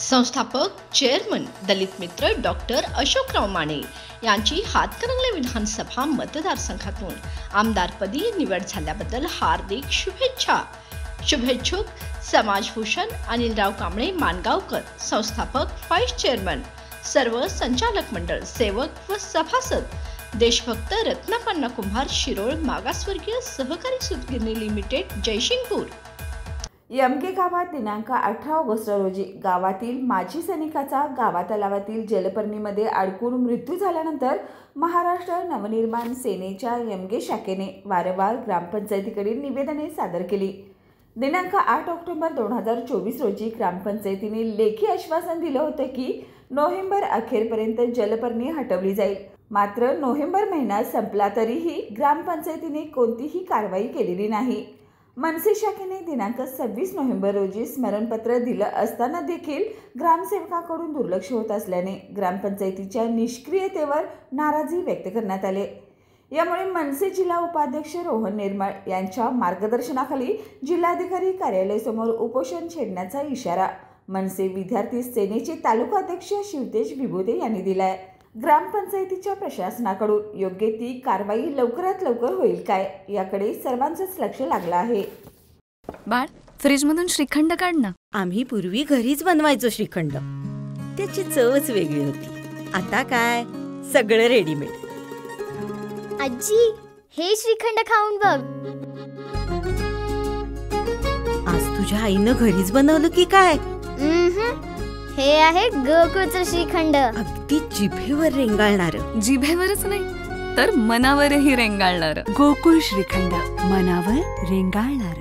संस्थापक चेअरमन दलित मित्र डॉक्टर अशोकराव माने यांची हातकणंगले विधानसभा मतदारसंघातून आमदारपदी निवड झाल्याबद्दल हार्दिक शुभेच्छा. शुभेच्छुक समाजभूषण अनिलराव कांबळे मानगावकर, संस्थापक, व्हाईस चेअरमन, सर्व संचालक मंडळ, सेवक व सभासद, देशभक्त रत्नापन्ना कुंभार, शिरोळ मागासवर्गीय सहकारी सूतगिरणी लिमिटेड, जयसिंगपूर. यमके गावात दिनांक 18 ऑगस्ट रोजी गावातील माजी सैनिकाचा गावा तलावातील जलपर्णीमध्ये अडकून मृत्यू झाल्यानंतर महाराष्ट्र नवनिर्माण सेनेच्या यमके शाखेने वारंवार ग्रामपंचायतीकडे निवेदने सादर केली. दिनांक 8 ऑक्टोबर 2024 रोजी ग्रामपंचायतीने लेखी आश्वासन दिलं होतं की नोव्हेंबर अखेरपर्यंत जलपर्णी हटवली जाईल. मात्र नोव्हेंबर महिना संपला तरीही ग्रामपंचायतीने कोणतीही कारवाई केलेली नाही. मनसे शाखेने दिनांक 26 नोव्हेंबर रोजी स्मरणपत्र दिलं असताना देखील ग्रामसेवकाकडून दुर्लक्ष होत असल्याने ग्रामपंचायतीच्या निष्क्रियतेवर नाराजी व्यक्त करण्यात आली. यामुळे मनसे जिल्हा उपाध्यक्ष रोहन निर्मळ यांच्या मार्गदर्शनाखाली जिल्हाधिकारी कार्यालयासमोर उपोषण छेडण्याचा इशारा मनसे विद्यार्थी सेनेचे तालुकाध्यक्ष शिवतेज विभूते यांनी दिलाय. ग्रामपंचायतीच्या प्रशासनाकडून योग्य ती कारवाई लवकरात लवकर होईल काय याकडे सर्वांचंच लक्ष लागलं आहे. बाळ, फ्रीजमधून श्रीखंड काढ ना. आम्ही पूर्वी घरीच बनवायचो श्रीखंड, त्याची चवच वेगळी होती. आता काय सगळं रेडीमेड. आजी, हे श्रीखंड खाऊन बघ. आज तुझ्या आईनं घरीच बनवलं की काय? हे आहे गोकुळचं श्रीखंड. अगदी जिभेवर रेंगाळणार. जिभेवरच नाही तर मनावरही रेंगाळणार. गोकुळ श्रीखंड, मनावर रेंगाळणार.